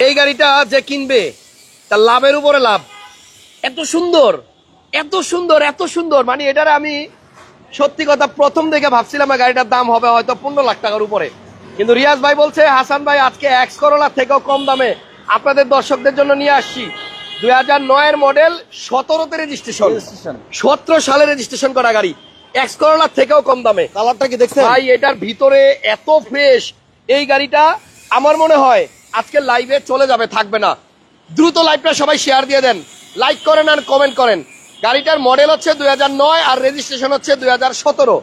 এই গাড়িটা যে কিনবে তার লাভের উপরে লাভ। এত সুন্দর এত সুন্দর এত সুন্দর, মানে এটার আমি সত্যি কথা প্রথম দেখে ভাবছিলাম গাড়িটার দাম হবে হয়তো 15 লাখ টাকার উপরে, কিন্তু রিয়াজ ভাই বলছে হাসান ভাই আজকে এক্স করোলা থেকেও কম দামে আপনাদের দর্শকদের জন্য নিয়ে আসছি। 2009 মডেল, 17তে রেজিস্ট্রেশন, 17 সালে রেজিস্ট্রেশন করা গাড়ি, এক্স করোলা থেকেও কম দামে। কালারটা কি দেখছেন ভাই? এটার ভিতরে এত ফ্রেশ, এই গাড়িটা আমার মনে হয় আজকে লাইভে চলে যাবে, থাকবে না। দ্রুত লাইভটা সবাই শেয়ার দিয়ে দেন, লাইক করেন আর কমেন্ট করেন। গাড়িটার মডেল হচ্ছে 2009 আর রেজিস্ট্রেশন হচ্ছে 2017।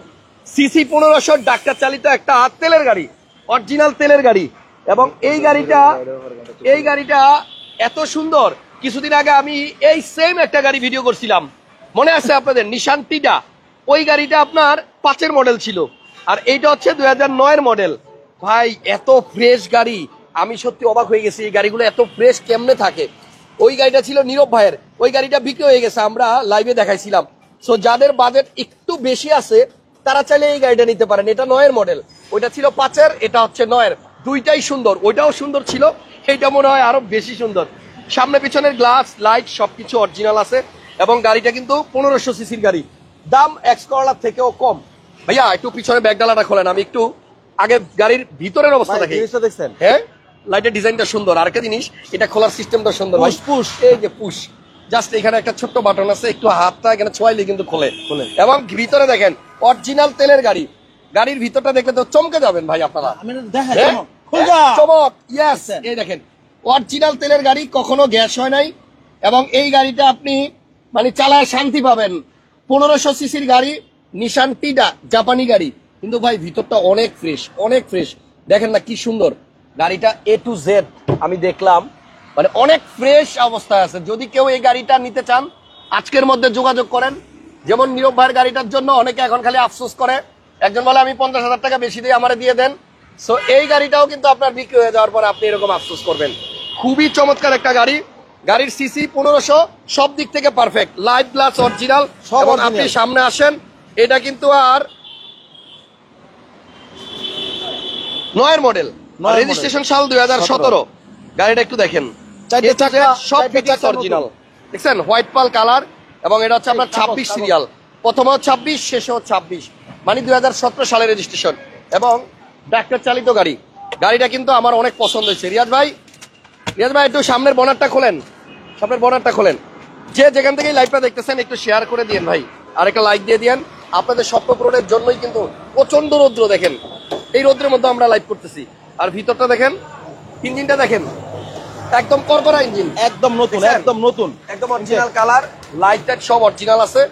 সিসি 1500 ডাক্তার চালিত একটা তেলের গাড়ি, অরিজিনাল তেলের গাড়ি। এবং এই গাড়িটা এত সুন্দর। কিছুদিন আগে আমি এই সেম একটা গাড়ি ভিডিও করছিলাম, মনে আছে আপনাদের? নিশান টিডা। ওই গাড়িটা আপনার 5 মডেল ছিল, আর এইটা হচ্ছে 2009 মডেল। ভাই এত ফ্রেশ গাড়ি, আমি সত্যি অবাক হয়ে গেছি এই গাড়িগুলো এত ফ্রেশ কেমনে থাকে। ওই গাড়িটা ছিল নীরব ভাইয়ের, ওই গাড়িটা বিক্রি হয়ে গেছে, আমরা লাইভে দেখাইছিলাম। সো যাদের বাজেট একটু বেশি আছে তারা চাইলে এই গাড়িটা নিতে পারেন। এটা 9 মডেল, ওইটা ছিল 5, এটা হচ্ছে 9। দুইটাই সুন্দর, ওইটাও সুন্দর ছিল, এইটা মনে হয় আরো বেশি সুন্দর। সামনে পিছনের গ্লাস লাইট সবকিছু অরিজিনাল আছে, এবং গাড়িটা কিন্তু 1500 সিসির গাড়ি, দাম এক্স করোলার থেকেও কম। ভাইয়া একটু পিছনে ব্যাগডালাটা খোলেন, আমি একটু আগে গাড়ির ভিতরের অবস্থা দেখি। দেখছেন? হ্যাঁ, লাইটের ডিজাইনটা সুন্দর। আর একটা জিনিস, এটা খোলার সিস্টেমটা সুন্দর। পুশ, এই যে পুশ, জাস্ট এখানে একটা ছোট্ট বাটন আছে, একটু হাতটা এখানে ছোঁয়াইলে কিন্তু খোলে। এবং ভিতরে দেখেন অরিজিনাল তেলের গাড়ি, গাড়ির ভিতরটা দেখলে তো চমকে যাবেন ভাই আপনারা। চমক, ইয়েস। এই দেখেন অরিজিনাল তেলের গাড়ি, কখনো গ্যাস হয় নাই, এবং এই গাড়িটা আপনি মানে চালায় শান্তি পাবেন। 1500 সিসির গাড়ি, নিশান টিডা, জাপানি গাড়ি, কিন্তু ভাই ভিতরটা অনেক ফ্রেশ, অনেক ফ্রেশ। দেখেন না কি সুন্দর গাড়িটা, A to Z আমি দেখলাম, মানে অনেক ফ্রেশ অবস্থায় আছে। যদি কেউ এই গাড়িটা নিতে চান আজকের মধ্যে যোগাযোগ করেন। যেমন নীরব ভাইয়ের গাড়িটার জন্য অনেকে এখন খালি আফসোস করে, একজন বলে আমি 50,000 টাকা বেশি দিয়ে আমারে দিয়ে দেন। সো এই গাড়িটাও কিন্তু আপনার বিক্রি হয়ে যাওয়ার পর আপনি এরকম আফসোস করবেন। খুবই চমৎকার একটা গাড়ি, গাড়ির সিসি 1500, সব দিক থেকে পারফেক্ট, লাইট গ্লাস অরিজিনাল। এবং আপনি সামনে আসেন, এটা কিন্তু আর 9 মডেল, রেজিস্ট্রেশন সাল 2017। গাড়িটা একটু দেখেন, সব ফিটিংস অরিজিনাল। দেখছেন হোয়াইট পাল কালার, এবং এটা হচ্ছে আপনার 26 সিরিয়াল, প্রথমেও 26 শেষেও 26, মানে 2017 সালের রেজিস্ট্রেশন, এবং ডাক্তার চালিত গাড়ি। গাড়িটা কিন্তু আমার অনেক পছন্দ হয়েছে। রিয়াজ ভাই একটু সামনের বনারটা খোলেন, সামনের বনারটা খোলেন। যে যেখান থেকে লাইভটা দেখতেছেন একটু শেয়ার করে দিন ভাই, আর একটা লাইক দিয়ে দিয়েন। আপনাদের স্বপ্ন পূরণের জন্যই কিন্তু প্রচন্ড রৌদ্র, দেখেন এই রৌদ্রের মধ্যে আমরা লাইভ করতেছি। আর ভিতরটা দেখেন, ইঞ্জিনটা দেখেন, একদম করকরা ইঞ্জিন, একদম নতুন, একদম নতুন, একদম অরিজিনাল কালার, লাইট টাইট সব অরিজিনাল আছে,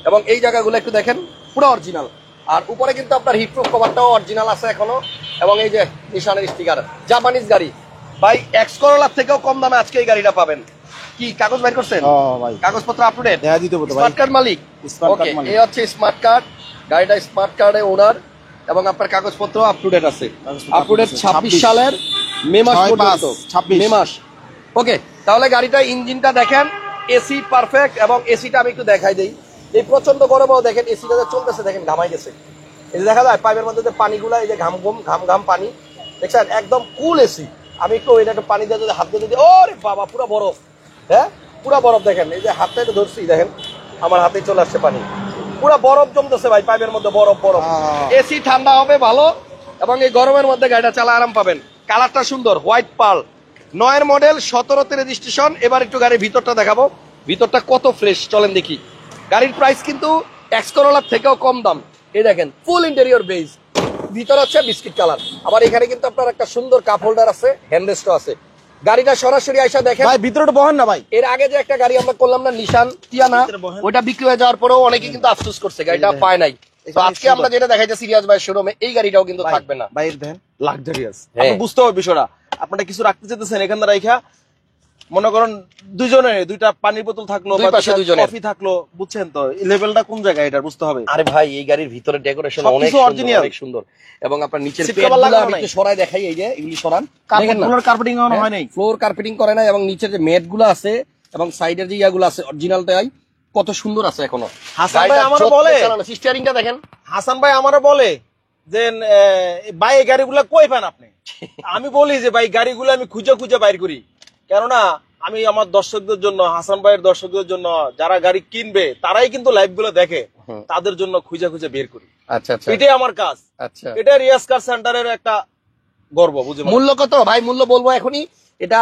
এবং এই জায়গাগুলো একটু দেখেন পুরো অরিজিনাল। আর উপরে কিন্তু আপনার হিটপ্রুফ কভারটাও অরিজিনাল আছে এখনো, এবং এই যে নিশানের স্টিকার, জাপানিজ গাড়ি। ভাই এক্স করোলার থেকেও কম দামে আজকে এই গাড়িটা পাবেন। কি কাগজ বের করছেন? কাগজপত্র up to date? Smart card মালিক? ওকে, এই হচ্ছে স্মার্ট কার্ড, গাড়িটা স্মার্ট কার্ডে ওনার, এবং আপনার কাগজপত্র আপ টু ডেট আছে, আপ টু ডেট 26 সালের মে মাস পর্যন্ত, মে মাস। ওকে, তাহলে গাড়িটা ইঞ্জিনটা দেখেন, এসি পারফেক্ট, এবং এসিটা আমি একটু দেখাই দেই। এই প্রচন্ড গরমেও দেখেন এসিটা চলতেছে, দেখেন ঘামাই গেছে, এই যে দেখা যায় পাইপের মধ্যে যে পানিগুলা, এই যে ঘাম পানি, দেখছেন একদম কুল এসি। আমি একটু ওইটা একটু পানি দিয়ে যদি হাত দিয়ে দিই, ওরে বাবা পুরো বরফ, হ্যাঁ পুরো বরফ। দেখেন এই যে হাতটা একটু ধরছি, দেখেন আমার হাতে চলে আসছে পানি, পুরো বরফ জমতেছে ভাই পাইপের মধ্যে, বরফ। এসি ঠান্ডা হবে ভালো, এবং এই গরমের মধ্যে গাড়িটা চালা আরাম পাবেন। কালারটা সুন্দর, হোয়াইট পার্ল, 9 মডেল, 17তে রেজিস্ট্রেশন। এবার একটু গাড়ির ভিতরটা দেখাবো, ভিতরটা কত ফ্রেশ চলেন দেখি। গাড়ির প্রাইস কিন্তু এক্স করোলার থেকেও কম দাম। এই দেখেন ফুল ইন্টেরিয়র বেজ, ভিতর হচ্ছে বিস্কিট কালার। আবার এখানে কিন্তু আপনার একটা সুন্দর কাপ হোল্ডার আছে, হ্যান্ডরেস্টও আছে। গাড়িটা সরাসরি আইসা দেখেন ভাই, ভিতরটা বহেন না ভাই। এর আগে যে একটা গাড়ি আমরা করলাম না নিশান টিয়ানা, ওটা বিক্রি হয়ে যাওয়ার পরেও অনেকে কিন্তু আফসোস করছে গাড়িটা পায় নাই। তো আজকে আমরা যেটা দেখাইছি সিরিয়াস ভাই শোরুমে, এই গাড়িটাও কিন্তু থাকবে না। বাইরে দেখেন লাক্সারিয়াস, আপনি বুঝতে হবে বিষয়টা। আপনারা কিছু রাখতে চাইতেছেন এখান থেকে রাইখা, মনে করেন দুইজনে দুইটা পানির বোতল থাকলো, কফি থাকলো, বুঝছেন তো লেভেলটা কোন জায়গায় এটা বুঝতে হবে। আরে ভাই এই গাড়ির ভিতরে ডেকোরেশন অনেক সুন্দর, এবং আপনার নিচের পেটগুলো আমি একটু সরাই দেখাই, এই যে এগুলি সরান, দেখেন না ফ্লোর কার্পেটিং এখনো হয় নাই, ফ্লোর কার্পেটিং করে নাই, এবং নিচের যে ম্যাটগুলো আছে এবং সাইডের যে ইয়াগুলো আছে অরিজিনালটাই কত সুন্দর আছে এখনো। হাসান ভাই আমারও বলে, স্টিয়ারিংটা দেখেন, হাসান ভাই আমারও বলে যে ভাই এই গাড়িগুলা কই পান আপনি? আমি বলি যে ভাই গাড়িগুলো আমি খুঁজে বাইর করি, কেননা আমি আমার দর্শকদের জন্য, হাসান ভাইয়ের দর্শকদের জন্য, যারা গাড়ি কিনবে তারাই কিন্তু লাইভ গুলো দেখে, তাদের জন্য খুঁজে খুঁজে বের করি। আচ্ছা আচ্ছা, এটাই আমার কাজ। আচ্ছা, এটা রিয়াজ কার সেন্টারের একটা গর্ব, বুঝে। মূল্য কত ভাই? মূল্য বলবো এখনই। এটা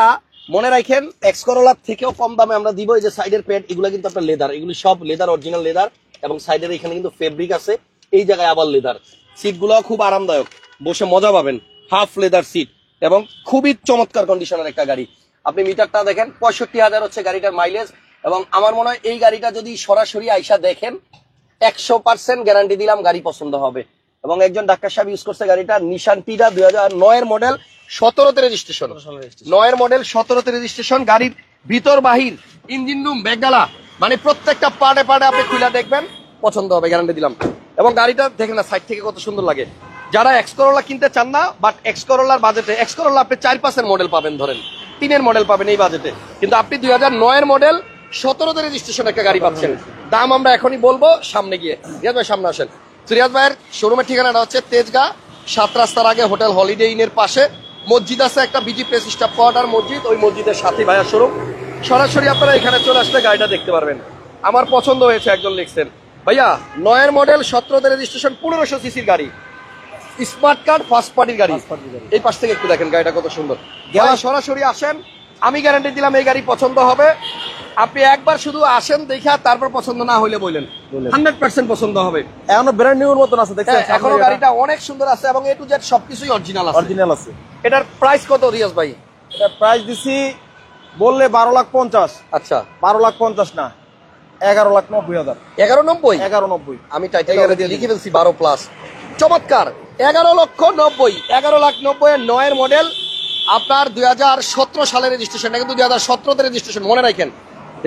মনে রাখেন, এক্স করোলার থেকেও কম দামে আমরা দিব। এই যে সাইডের প্যাড, এগুলো কিন্তু আপনার লেদার, এগুলো সব লেদার, অরিজিনাল লেদার। এবং সাইডের এখানে কিন্তু ফেব্রিক আছে, এই জায়গায় আবার লেদার। সিট গুলো খুব আরামদায়ক, বসে মজা পাবেন। হাফ লেদার সিট এবং খুবই চমৎকার কন্ডিশনের একটা গাড়ি। আপনি মিটারটা দেখেন, 65,000 হচ্ছে গাড়িটার মাইলেজ। এবং আমার মনে হয় এই গাড়িটা যদি সরাসরি আইসা দেখেন, 100% গ্যারান্টি দিলাম গাড়ি পছন্দ হবে। এবং একজন ডাক্তার সাহেব ইউজ করছে গাড়িটা, নিশান টিরা 2009 মডেল, 17তে রেজিস্ট্রেশন। 9 মডেল, 17তে রেজিস্ট্রেশন। গাড়ির ভিতর বাহির, ইঞ্জিন রুম, ব্যাগডালা, মানে প্রত্যেকটা পার্টে পার্টে আপনি খুলে দেখবেন, পছন্দ হবে, গ্যারান্টি দিলাম। এবং গাড়িটা দেখেন না সাইড থেকে কত সুন্দর লাগে। যারা এক্স করোলা কিনতে চান না, বাট এক্স করোলার বাজেটে, এক্স করোলা আপনি 4-5 মডেল পাবেন, ধরেন 3 মডেল পাবেন এই বাজেটে, কিন্তু আপনি 2009 মডেল 17তে রেজিস্ট্রেশন একটা গাড়ি পাচ্ছেন। দাম আমরা এখনই বলবো সামনে গিয়ে। রিয়াজ ভাই সামনে আসেন। রিয়াজ ভাইয়ের শোরুমের ঠিকানাটা হচ্ছে তেজগাঁ 7 রাস্তার আগে হোটেল হলিডে ইনের পাশে মসজিদ আছে একটা, বিজি প্রেস স্টাফ কোয়ার্টার মসজিদ, ওই মসজিদের সাথে ভাইয়ার শোরুম। সরাসরি আপনারা এখানে চলে আসলে গাড়িটা দেখতে পারবেন। আমার পছন্দ হয়েছে, একজন লিখছেন ভাইয়া 9 মডেল 17তে রেজিস্ট্রেশন 1500 সিসির গাড়ি, স্মার্ট কার্ড, ফার্স্ট পার্টির গাড়ি। এই পাশ থেকে একটু দেখেন গাড়িটা কত সুন্দর। গেলা সরাসরি আসেন, আমি গ্যারান্টি দিলাম এই গাড়ি পছন্দ হবে। আপনি একবার শুধু আসেন, দেখা তারপর পছন্দ না হইলে বললেন, 100% পছন্দ হবে। এখনো ব্র্যান্ড নিউর মতন আছে, দেখছেন? এখনো গাড়িটা অনেক সুন্দর আছে এবং এ টু জেড সবকিছুই অরিজিনাল আছে। অরিজিনাল আছে। এটার প্রাইস কত রিয়াজ ভাই? এটা প্রাইস দিছি বললে 12,50,000। আচ্ছা, 12,50,000 না, 11,90,000। 1190? 11,90,000। আমি টাইটেল দিয়ে লিখে ফেলছি 12 প্লাস। চমৎকার, 11,90,000। 11,90,000 9 মডেল, আপনার 2017 সালের রেজিস্ট্রেশন। এটা কিন্তু 2017তে রেজিস্ট্রেশন, মনে রাখেন।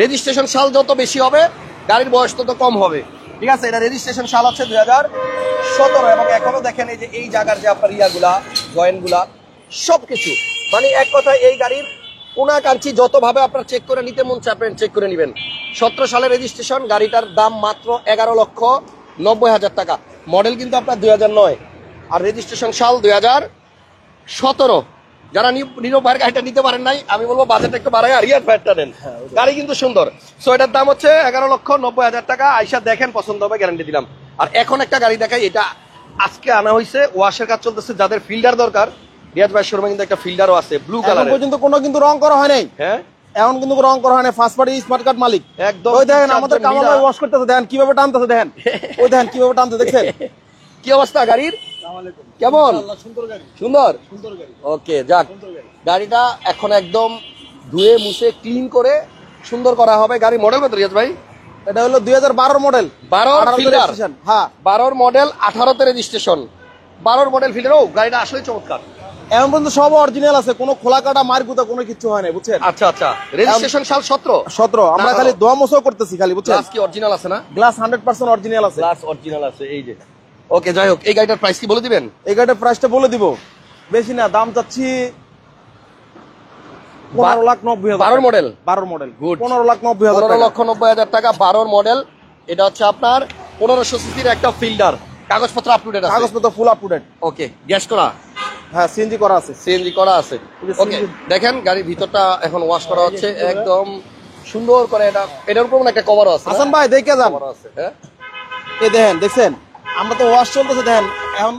রেজিস্ট্রেশন সাল যত বেশি হবে, গাড়ির বয়স তত কম হবে, ঠিক আছে? এটা রেজিস্ট্রেশন সাল হচ্ছে 2017। এবং এখনো দেখেন এই যে এই জায়গার যে আপনার ইয়াগুলা, জয়েন্টগুলা, সবকিছু, মানে এক কথায় এই গাড়ির কোনা কাঞ্চি যতভাবে আপনার চেক করে নিতে মন চাপেন চেক করে নেবেন। 17 সালের রেজিস্ট্রেশন, গাড়িটার দাম মাত্র 11,90,000 টাকা। মডেল কিন্তু আপনার 2009 আর রেজিস্ট্রেশন সাল 2017। যারা নীরব ভাইয়ের গাড়িটা নিতে পারেন নাই, আমি বলবো বাজেট একটু বাড়াই আর রিয়াজ ভাইয়েরটা নেন। গাড়ি কিন্তু সুন্দর। সো এটার দাম হচ্ছে 11,90,000 টাকা। আইসা দেখেন, পছন্দ হবে, গ্যারান্টি দিলাম। আর এখন একটা গাড়ি দেখাই, এটা আজকে আনা হয়েছে, ওয়াশের কাজ চলতেছে। যাদের ফিল্টার দরকার, রিয়াজ ভাইয়ের শোরুমে কিন্তু একটা ফিল্টারও আছে ব্লু কালার। পর্যন্ত কোনো কিন্তু রং করা হয় নাই। হ্যাঁ, এখন কিন্তু রং করা হয় না। ফার্স্ট পার্টি স্মার্ট কার্ড মালিক একদম। ওই দেখেন আমাদের কামাল ভাই ওয়াশ করতেছে, দেখেন কিভাবে টানতেছে, দেখেন ওই দেখেন কিভাবে টানতে, দেখছেন? কি অবস্থা গাড়ির? কেমন? সুন্দর। ওকে, যাক, গাড়িটা এখন একদম ধুয়ে মুছে ক্লিন করে সুন্দর করা হবে। গাড়ি মডেল কত রিয়াজ ভাই? এটা হলো 2012 মডেল। 12 ফিল্টার। হ্যাঁ, 12 মডেল, 18তে রেজিস্ট্রেশন। 12 model filter. ও, গাড়িটা আসলে চমৎকার। এখন পর্যন্ত সব অরিজিনাল আছে, কোনো খোলা কাটা মারগুতা কোনো কিছু হয় না, বুঝছেন? আচ্ছা আচ্ছা, রেজিস্ট্রেশন সাল 17। আমরা খালি দোয়া মোছও করতেছি খালি, বুঝছেন? গ্লাস কি অরিজিনাল আছে না? গ্লাস 100% অরিজিনাল আছে। গ্লাস অরিজিনাল আছে, এই যে। ওকে, যাই হোক, এই গাড়িটার প্রাইস কি বলে দিবেন? এই গাড়িটার প্রাইসটা বলে দিব, বেশি না, দাম চাচ্ছি 15,90,000। 12 মডেল? 12 model, good. 15,90,000। 15,90,000 টাকা, 12 মডেল। এটা হচ্ছে আপনার 1500 সিসির একটা ফিল্টার। কাগজপত্র আপ টু ডেট আছে? কাগজপত্র full up to date. Okay, gas করা? হ্যাঁ, সিএনজি করা আছে। সিএনজি করা আছে। ওকে, দেখেন গাড়ির ভিতরটা এখন ওয়াশ করা হচ্ছে একদম সুন্দর করে। এটার উপর একটা কভারও আছে। হাসান ভাই দেখে যান, কভারও আছে। হ্যাঁ, এই দেখেন, দেখছেন? আমরা তো ওয়াশ চলতেছে, দেখেন এখন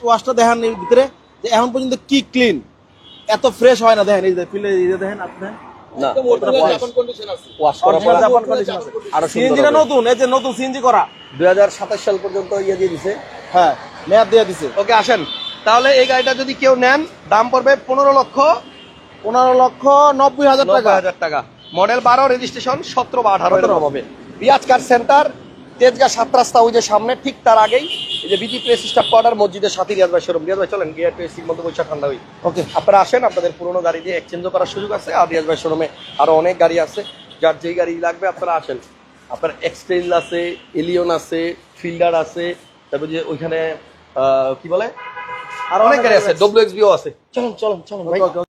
ওয়াশটা দেখেন এর ভিতরে যে এখন পর্যন্ত কি ক্লিন, এত ফ্রেশ হয় না। দেখেন এই যে ফিলে, এই যে দেখেন আপনি, না জাপান কন্ডিশন আছে। আর সিএনজিটা নতুন, এই যে নতুন সিএনজি করা, 2027 সাল পর্যন্ত ইয়ে দিয়ে দিছে। হ্যাঁ, মেয়াদ দিয়ে দিছে। ওকে, আসেন তাহলে। এই গাড়িটা যদি কেউ নেন, দাম পড়বে 15,90,000 টাকা। মডেল 12, রেজিস্ট্রেশন 17 বা 18 এরকম হবে। রিয়াজ কার সেন্টার, তেজগাঁ 7 রাস্তা, ওই যে সামনে, ঠিক তার আগেই এই যে বিজি প্রেস স্টাফ কোয়ার্টার মসজিদের সাথে রিয়াজ ভাই শোরুম। রিয়াজ ভাই চলেন, গিয়ে একটু এসির মধ্যে বসে ঠান্ডা হই। ওকে, আপনারা আসেন, আপনাদের পুরোনো গাড়ি দিয়ে এক্সচেঞ্জও করার সুযোগ আছে। আর রিয়াজ ভাই শোরুমে আরো অনেক গাড়ি আছে, যার যেই গাড়ি লাগবে আপনারা আসেন। আপনার এক্সটেল আছে, এলিয়ন আছে, ফিল্ডার আছে, তারপর যে ওইখানে কি বলে, আর অনেক গাড়ি আছে, WXB ও আছে। চলুন চলুন চলুন ভাই।